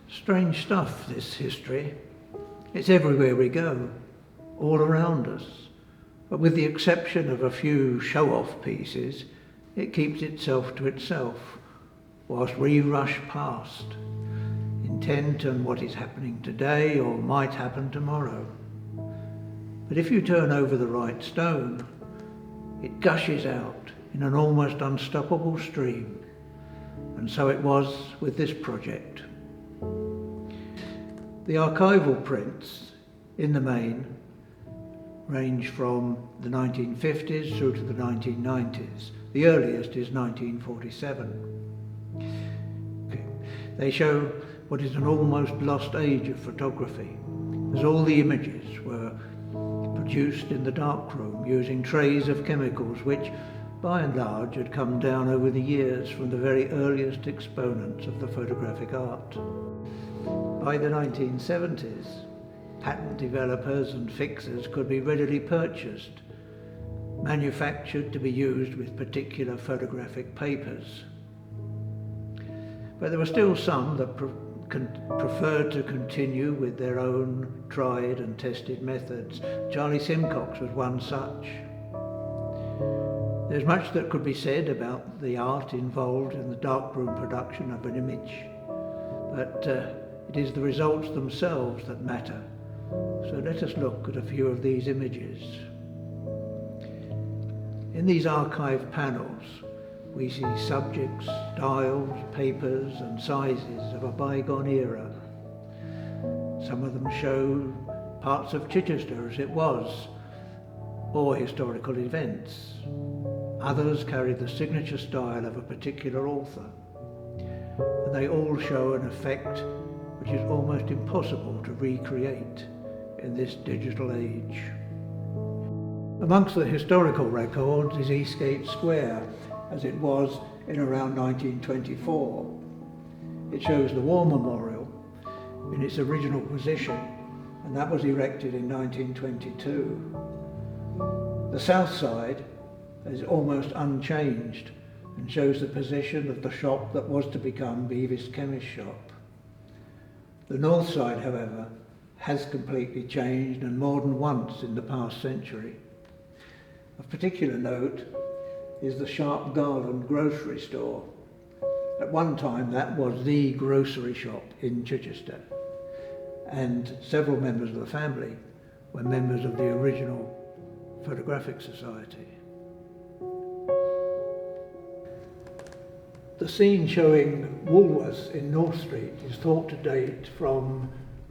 Strange stuff, this history. It's everywhere we go, all around us. But with the exception of a few show-off pieces, it keeps itself to itself, whilst we rush past, intent on what is happening today or might happen tomorrow. But if you turn over the right stone, it gushes out in an almost unstoppable stream. And so it was with this project. The archival prints, in the main, range from the 1950s through to the 1990s. The earliest is 1947. They show what is an almost lost age of photography, as all the images were produced in the darkroom using trays of chemicals which, by and large, had come down over the years from the very earliest exponents of the photographic art. By the 1970s, patent developers and fixers could be readily purchased, manufactured to be used with particular photographic papers. But there were still some that preferred to continue with their own tried and tested methods. Charlie Simcox was one such. There's much that could be said about the art involved in the darkroom production of an image, but it is the results themselves that matter. So let us look at a few of these images. In these archive panels, we see subjects, styles, papers and sizes of a bygone era. Some of them show parts of Chichester as it was, or historical events. Others carry the signature style of a particular author. And they all show an effect which is almost impossible to recreate in this digital age. Amongst the historical records is Eastgate Square, as it was in around 1924. It shows the War Memorial in its original position, and that was erected in 1922. The south side is almost unchanged and shows the position of the shop that was to become Beavis Chemist Shop. The north side, however, has completely changed, and more than once in the past century. Of particular note is the Sharp Garland grocery store. At one time that was the grocery shop in Chichester, and several members of the family were members of the original Photographic Society. The scene showing Woolworths in North Street is thought to date from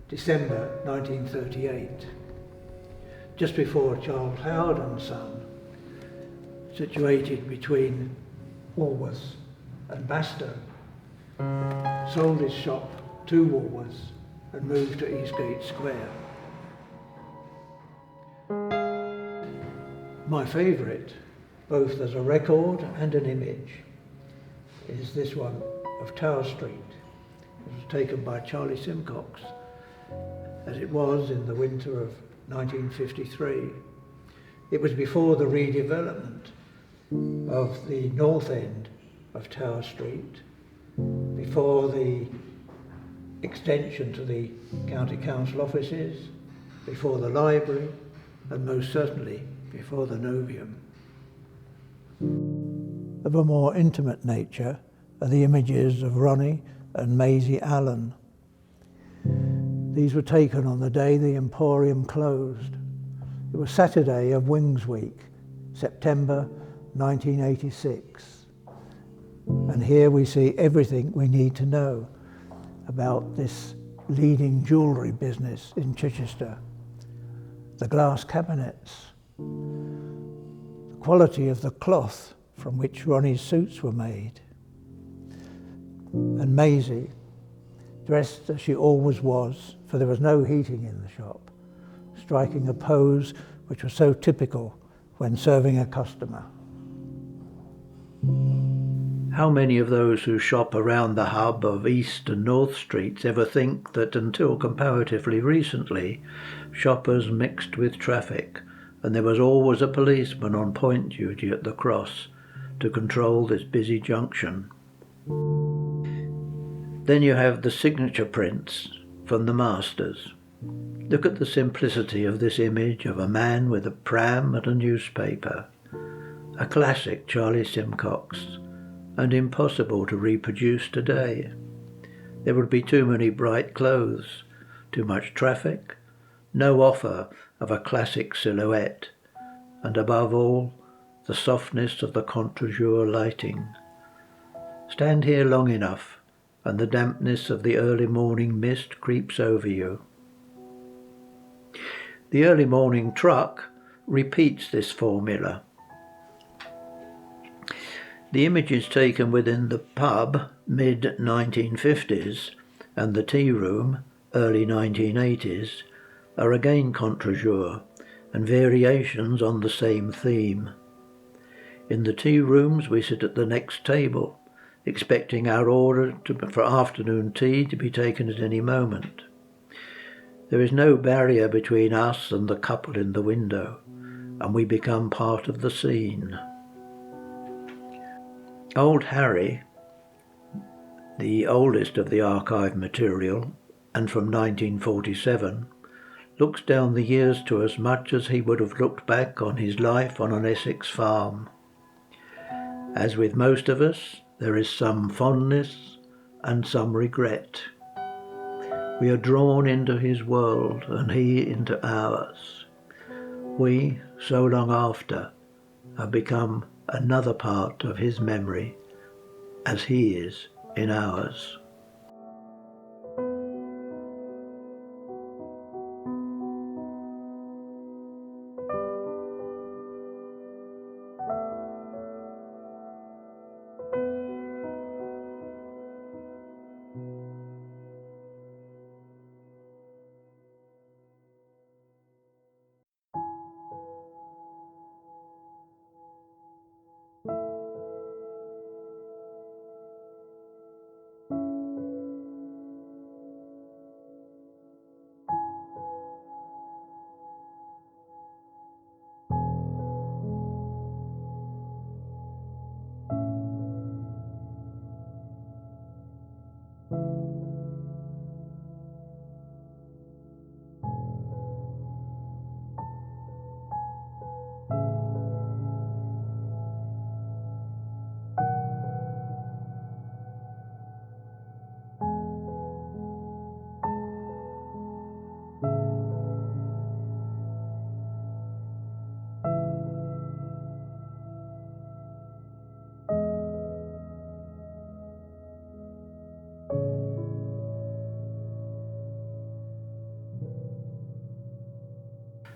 December 1938, just before Charles Howard and Son, situated between Woolworths and Bastow, sold his shop to Woolworths and moved to Eastgate Square. My favourite, both as a record and an image, is this one of Tower Street. It was taken by Charlie Simcox, as it was in the winter of 1953. It was before the redevelopment of the north end of Tower Street, before the extension to the county council offices, before the library, and most certainly before the Novium. Of a more intimate nature are the images of Ronnie and Maisie Allen. These were taken on the day the Emporium closed. It was Saturday of Wings Week, September 1986. And here we see everything we need to know about this leading jewellery business in Chichester. The glass cabinets, the quality of the cloth from which Ronnie's suits were made, and Maisie, dressed as she always was, for there was no heating in the shop, striking a pose which was so typical when serving a customer. How many of those who shop around the hub of East and North Streets ever think that until comparatively recently, shoppers mixed with traffic, and there was always a policeman on point duty at the cross to control this busy junction? Then you have the signature prints from the masters. Look at the simplicity of this image of a man with a pram and a newspaper. A classic Charlie Simcox, and impossible to reproduce today. There would be too many bright clothes, too much traffic, no offer of a classic silhouette, and above all, the softness of the contre-jour lighting. Stand here long enough, and the dampness of the early morning mist creeps over you. The early morning truck repeats this formula. The images taken within the pub, mid-1950s, and the tea room, early 1980s, are again contre-jour and variations on the same theme. In the tea rooms we sit at the next table, expecting our order for afternoon tea to be taken at any moment. There is no barrier between us and the couple in the window, and we become part of the scene. Old Harry, the oldest of the archive material, and from 1947, looks down the years to us much as he would have looked back on his life on an Essex farm. As with most of us, there is some fondness and some regret. We are drawn into his world and he into ours. We, so long after, have become another part of his memory as he is in ours.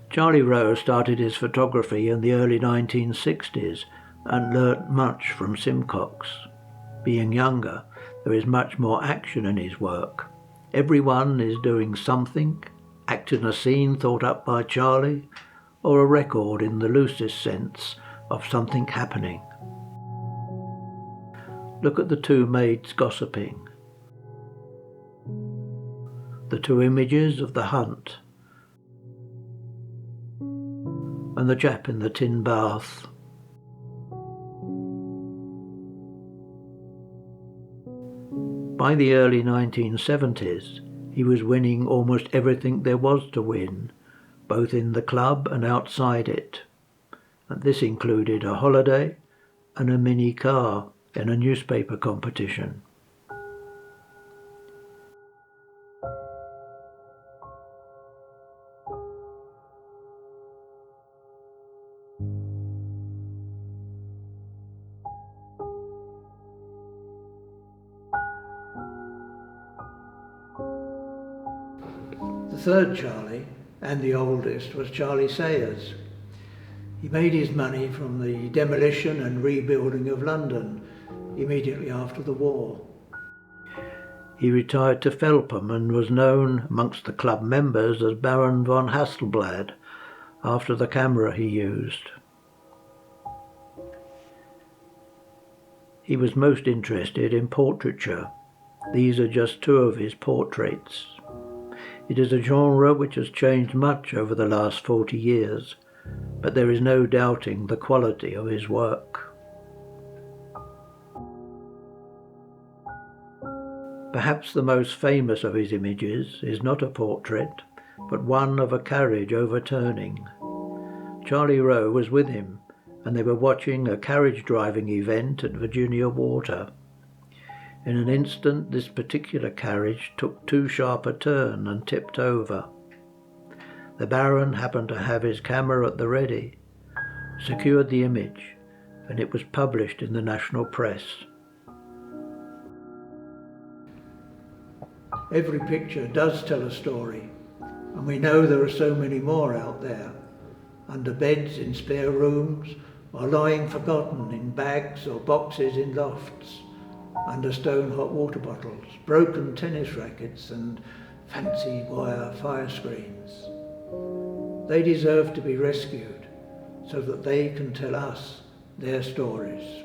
Charlie Rowe started his photography in the early 1960s and learnt much from Simcox. Being younger, there is much more action in his work. Everyone is doing something, acting a scene thought up by Charlie, or a record in the loosest sense of something happening. Look at the two maids gossiping. The two images of the hunt, and the chap in the tin bath. By the early 1970s, he was winning almost everything there was to win, both in the club and outside it. And this included a holiday and a mini car in a newspaper competition. The third Charlie, and the oldest, was Charlie Sayers. He made his money from the demolition and rebuilding of London immediately after the war. He retired to Felpham and was known amongst the club members as Baron von Hasselblad, after the camera he used. He was most interested in portraiture. These are just two of his portraits. It is a genre which has changed much over the last 40 years, but there is no doubting the quality of his work. Perhaps the most famous of his images is not a portrait, but one of a carriage overturning. Charlie Rowe was with him, and they were watching a carriage driving event at Virginia Water. In an instant this particular carriage took too sharp a turn and tipped over. The Baron happened to have his camera at the ready, secured the image, and it was published in the national press. Every picture does tell a story, and we know there are so many more out there, under beds in spare rooms, or lying forgotten in bags or boxes in lofts, under stone hot water bottles, broken tennis rackets and fancy wire fire screens. They deserve to be rescued so that they can tell us their stories.